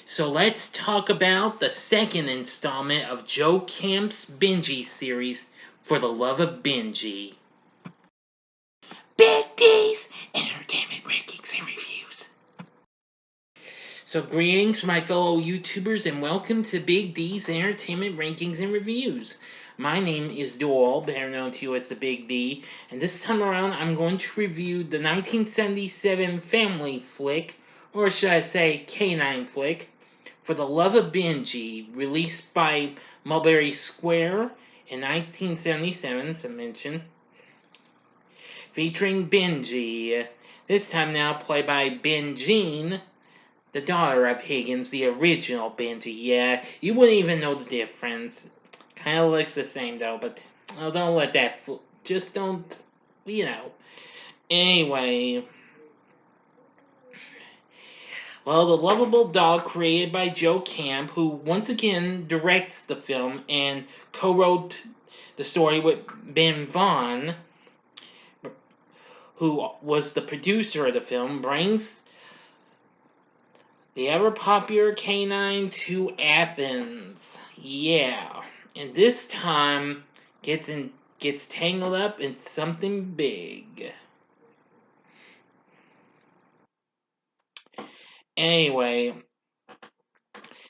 So let's talk about the second installment of Joe Camp's Benji series for the Love of Benji. Big D's Entertainment Rankings and Reviews. So greetings my fellow YouTubers and welcome to Big D's Entertainment Rankings and Reviews. My name is Doyle, better known to you as the Big D, and this time around I'm going to review the 1977 family flick, or should I say canine flick, for the Love of Benji, released by Mulberry Square in 1977, as I mentioned, featuring Benji, this time now played by Benjine, the daughter of Higgins, the original Benji. Yeah, you wouldn't even know the difference. Kind of looks the same though, but don't let that fool. Just don't, Anyway, well, the lovable dog created by Joe Camp, who once again directs the film and co-wrote the story with Ben Vaughn, who was the producer of the film, brings the ever-popular canine to Athens. Yeah, and this time gets tangled up in something big. Anyway,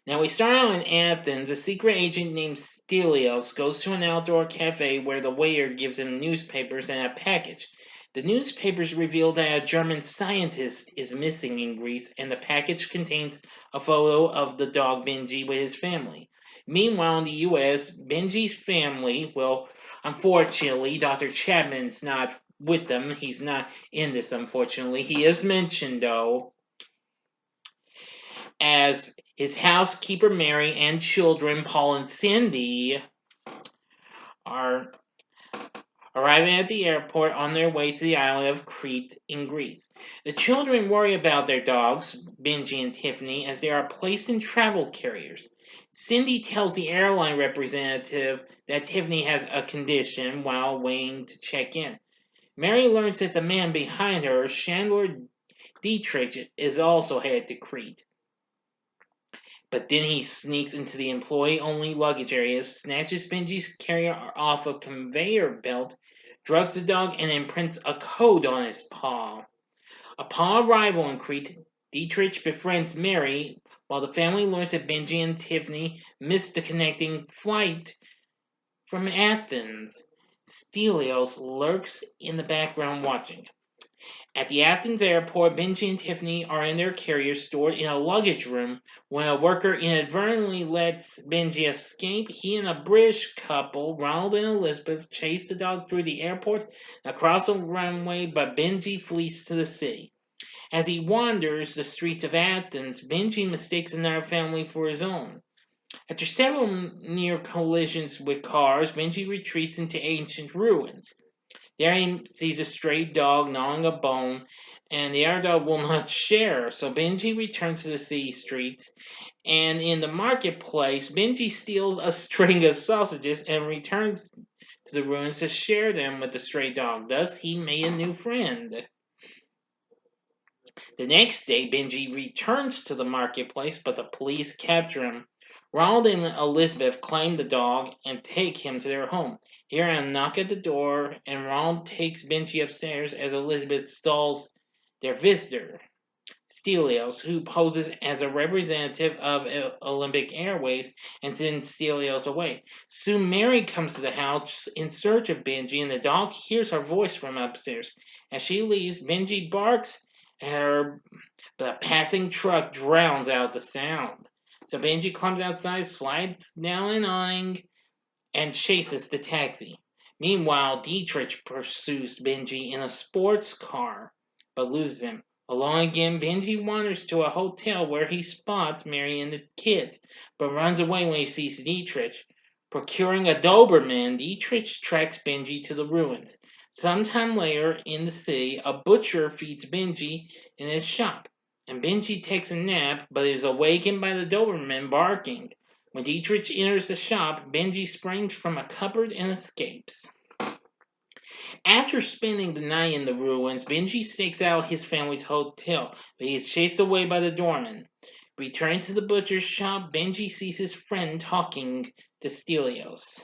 now we start out in Athens. A secret agent named Stelios goes to an outdoor cafe where the waiter gives him newspapers and a package. The newspapers reveal that a German scientist is missing in Greece, and the package contains a photo of the dog Benji with his family. Meanwhile, in the US, Benji's family, well, unfortunately, Dr. Chapman's not with them. He's not in this, unfortunately. He is mentioned, though, as his housekeeper Mary and children Paul and Cindy are arriving at the airport on their way to the island of Crete in Greece. The children worry about their dogs, Benji and Tiffany, as they are placed in travel carriers. Cindy tells the airline representative that Tiffany has a condition while waiting to check in. Mary learns that the man behind her, Chandler Dietrich, is also headed to Crete. But then he sneaks into the employee-only luggage area, snatches Benji's carrier off a conveyor belt, drugs the dog, and imprints a code on his paw. Upon arrival in Crete, Dietrich befriends Mary, while the family learns that Benji and Tiffany missed the connecting flight from Athens. Stelios lurks in the background watching. At the Athens airport, Benji and Tiffany are in their carrier stored in a luggage room when a worker inadvertently lets Benji escape. He and a British couple, Ronald and Elizabeth, chase the dog through the airport and across the runway, but Benji flees to the city. As he wanders the streets of Athens, Benji mistakes another family for his own. After several near collisions with cars, Benji retreats into ancient ruins. There he sees a stray dog gnawing a bone, and the other dog will not share. So Benji returns to the city streets, and in the marketplace, Benji steals a string of sausages and returns to the ruins to share them with the stray dog. Thus, he made a new friend. The next day, Benji returns to the marketplace, but the police capture him. Ronald and Elizabeth claim the dog and take him to their home. Hear a knock at the door, and Ronald takes Benji upstairs as Elizabeth stalls their visitor, Stelios, who poses as a representative of Olympic Airways and sends Stelios away. Soon Mary comes to the house in search of Benji, and the dog hears her voice from upstairs. As she leaves, Benji barks at her, but a passing truck drowns out the sound. So Benji climbs outside, slides down an awning, and chases the taxi. Meanwhile, Dietrich pursues Benji in a sports car, but loses him. Alone again, Benji wanders to a hotel where he spots Mary and the kids, but runs away when he sees Dietrich. Procuring a Doberman, Dietrich tracks Benji to the ruins. Sometime later in the city, a butcher feeds Benji in his shop, and Benji takes a nap but is awakened by the Doberman barking. When Dietrich enters the shop, Benji springs from a cupboard and escapes. After spending the night in the ruins, Benji stakes out his family's hotel, but he is chased away by the doorman. Returning to the butcher's shop, Benji sees his friend talking to Stelios.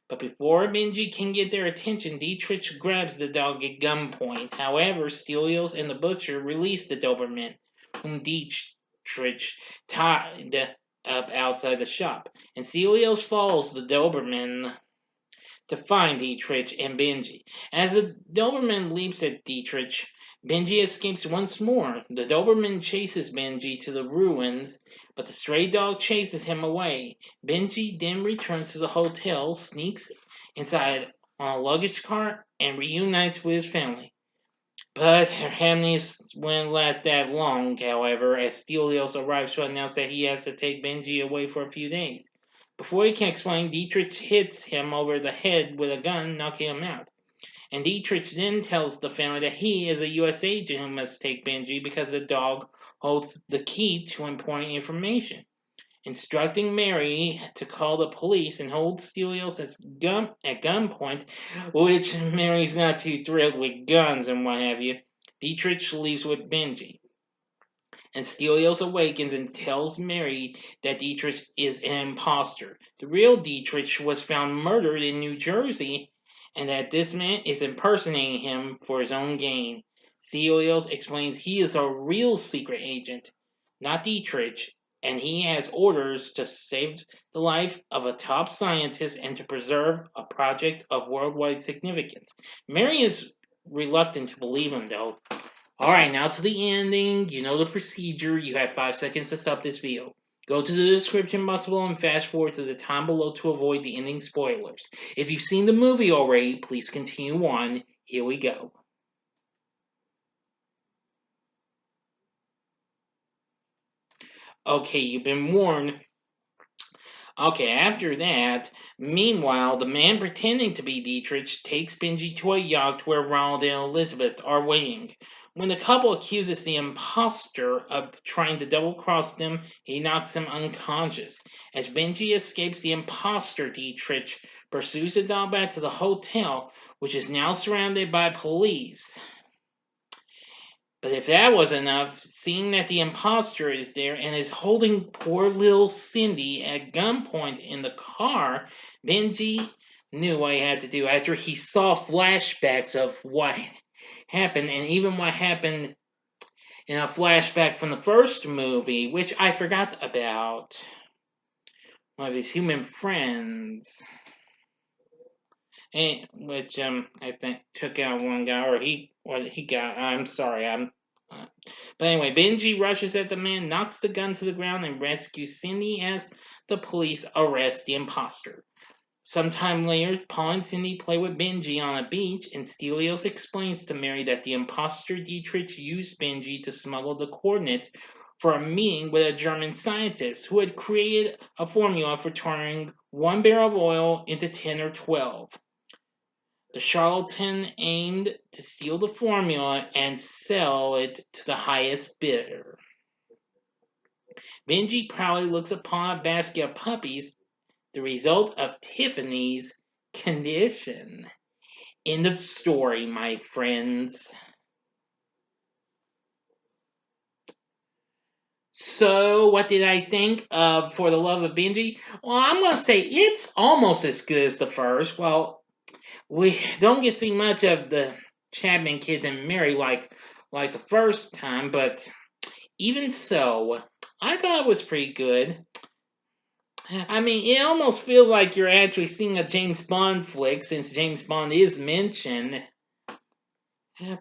But before Benji can get their attention, Dietrich grabs the dog at gunpoint. However, Stelios and the butcher release the Doberman, whom Dietrich tied up outside the shop. And Stelios follows the Doberman to find Dietrich and Benji. As the Doberman leaps at Dietrich, Benji escapes once more. The Doberman chases Benji to the ruins, but the stray dog chases him away. Benji then returns to the hotel, sneaks inside on a luggage cart, and reunites with his family. But her happiness won't last that long, however, as Stelios arrives to announce that he has to take Benji away for a few days. Before he can explain, Dietrich hits him over the head with a gun, knocking him out. And Dietrich then tells the family that he is a U.S. agent who must take Benji because the dog holds the key to important information, instructing Mary to call the police and hold Stelios at gunpoint, which Mary's not too thrilled with guns and what have you. Dietrich leaves with Benji. And Stelios awakens and tells Mary that Dietrich is an imposter. The real Dietrich was found murdered in New Jersey, and that this man is impersonating him for his own gain. Stelios explains he is a real secret agent, not Dietrich, and he has orders to save the life of a top scientist and to preserve a project of worldwide significance. Mary is reluctant to believe him, though. Alright, now to the ending. You know the procedure. You have 5 seconds to stop this video. Go to the description box below and fast forward to the time below to avoid the ending spoilers. If you've seen the movie already, please continue on. Here we go. Okay, you've been warned. Okay, after that, meanwhile, the man pretending to be Dietrich takes Benji to a yacht where Ronald and Elizabeth are waiting. When the couple accuses the imposter of trying to double-cross them, he knocks him unconscious. As Benji escapes, the imposter Dietrich pursues the dog back to the hotel, which is now surrounded by police. But if that wasn't enough, seeing that the imposter is there and is holding poor little Cindy at gunpoint in the car, Benji knew what he had to do after he saw flashbacks of what happened, and even what happened in a flashback from the first movie, which I forgot about. One of his human friends. Which I think took out one guy, or he got. I'm sorry, but anyway, Benji rushes at the man, knocks the gun to the ground, and rescues Cindy as the police arrest the imposter. Sometime later, Paul and Cindy play with Benji on a beach, and Stelios explains to Mary that the imposter Dietrich used Benji to smuggle the coordinates for a meeting with a German scientist who had created a formula for turning 1 barrel of oil into 10 or 12. The charlatan aimed to steal the formula and sell it to the highest bidder. Benji proudly looks upon a basket of puppies, the result of Tiffany's condition. End of story, my friends. So, what did I think of For the Love of Benji? Well, I'm going to say it's almost as good as the first. Well, we don't get to see much of the Chapman kids and Mary like the first time, but even so, I thought it was pretty good. I mean, it almost feels like you're actually seeing a James Bond flick, since James Bond is mentioned.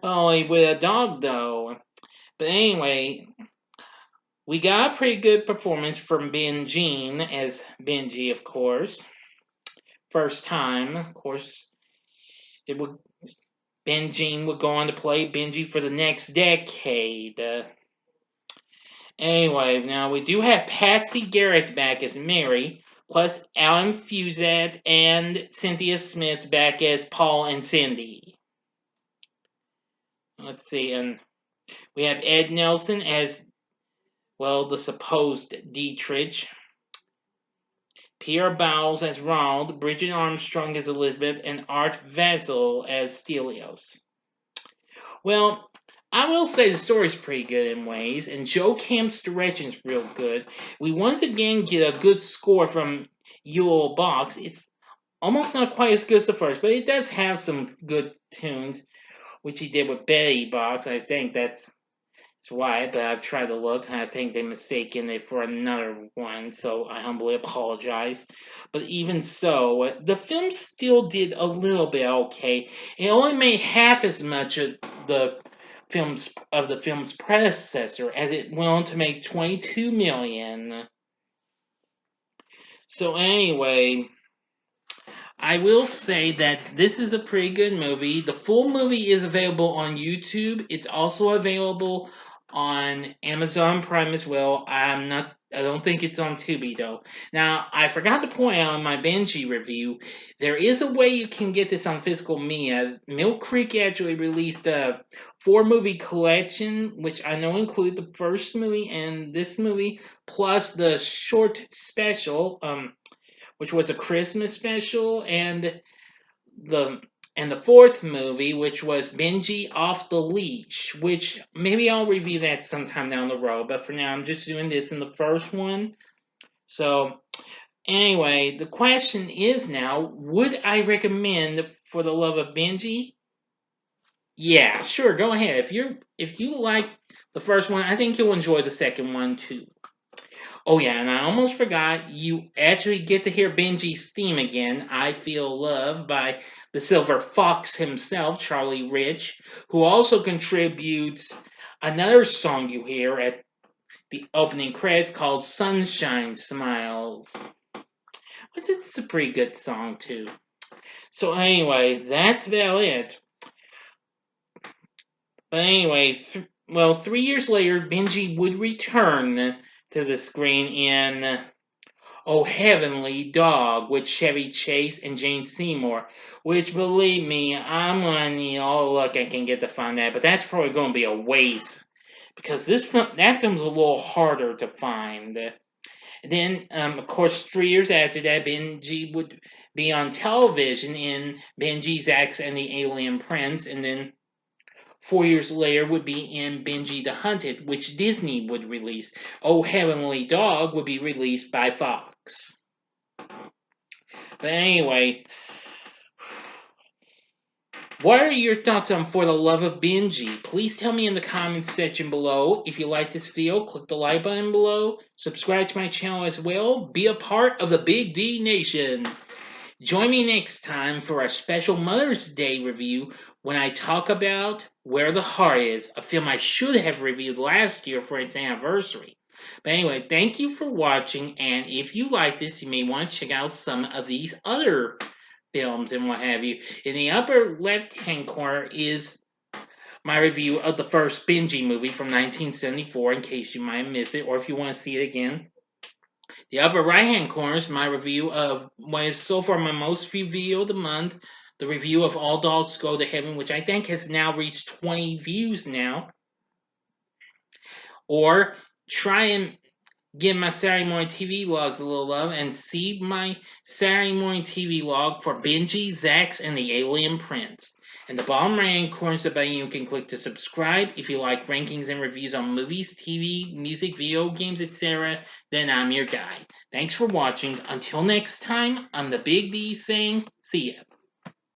Only with a dog, though. But anyway, we got a pretty good performance from Benji as Benji, of course. First time, of course, Benji would go on to play Benji for the next decade. Anyway, now we do have Patsy Garrett back as Mary, plus Alan Fusat and Cynthia Smith back as Paul and Cindy. Let's see, and we have Ed Nelson as, well, the supposed Dietrich, Pierre Bowles as Ronald, Bridget Armstrong as Elizabeth, and Art Vasil as Stelios. Well, I will say the story's pretty good in ways, and Joe Camp's direction's real good. We once again get a good score from Yule Box. It's almost not quite as good as the first, but it does have some good tunes, which he did with Betty Box. I think that's why, but I've tried to look, and I think they mistaken it for another one, so I humbly apologize. But even so, the film still did a little bit okay. It only made half as much of the film's predecessor, as it went on to make 22 million. So anyway, I will say that this is a pretty good movie. The full movie is available on YouTube. It's also available on Amazon Prime as well. I don't think it's on Tubi though. Now, I forgot to point out in my Benji review, there is a way you can get this on physical media. Mill Creek actually released a 4 movie collection, which I know include the first movie and this movie, plus the short special. Which was a Christmas special, the the fourth movie, which was Benji Off the Leash, which maybe I'll review that sometime down the road. But for now, I'm just doing this in the first one. So anyway, the question is now: would I recommend For the Love of Benji? Yeah, sure. Go ahead. If you like the first one, I think you'll enjoy the second one too. Oh yeah, and I almost forgot, you actually get to hear Benji's theme again, I Feel Love, by the Silver Fox himself, Charlie Rich, who also contributes another song you hear at the opening credits called Sunshine Smiles. Which is a pretty good song too. So anyway, that's about it. But anyway, 3 years later, Benji would return to the screen in Oh Heavenly Dog with Chevy Chase and Jane Seymour. Which, believe me, I'm gonna need all the luck I can get to find that, but that's probably gonna be a waste because that film's a little harder to find. Then, of course, 3 years after that, Benji would be on television in Benji's Axe and the Alien Prince, and then 4 years later would be in Benji the Hunted, which Disney would release. Oh Heavenly Dog would be released by Fox. But anyway, what are your thoughts on For the Love of Benji? Please tell me in the comments section below. If you like this video, click the like button below. Subscribe to my channel as well. Be a part of the Big D Nation. Join me next time for a special Mother's Day review when I talk about Where the Heart Is, a film I should have reviewed last year for its anniversary. But anyway, thank you for watching, and if you like this, you may want to check out some of these other films and what have you. In the upper left-hand corner is my review of the first Benji movie from 1974, in case you might have missed it, or if you want to see it again. The upper right-hand corner is my review of what is so far my most viewed video of the month, the review of All Dogs Go to Heaven, which I think has now reached 20 views now. Or try and give my Saturday morning TV logs a little love and see my Saturday morning TV log for Benji, Zax, and the Alien Prince. In the bottom right hand corner is the button you can click to subscribe. If you like rankings and reviews on movies, TV, music, video games, etc., then I'm your guy. Thanks for watching. Until next time, I'm the Big D saying, see ya.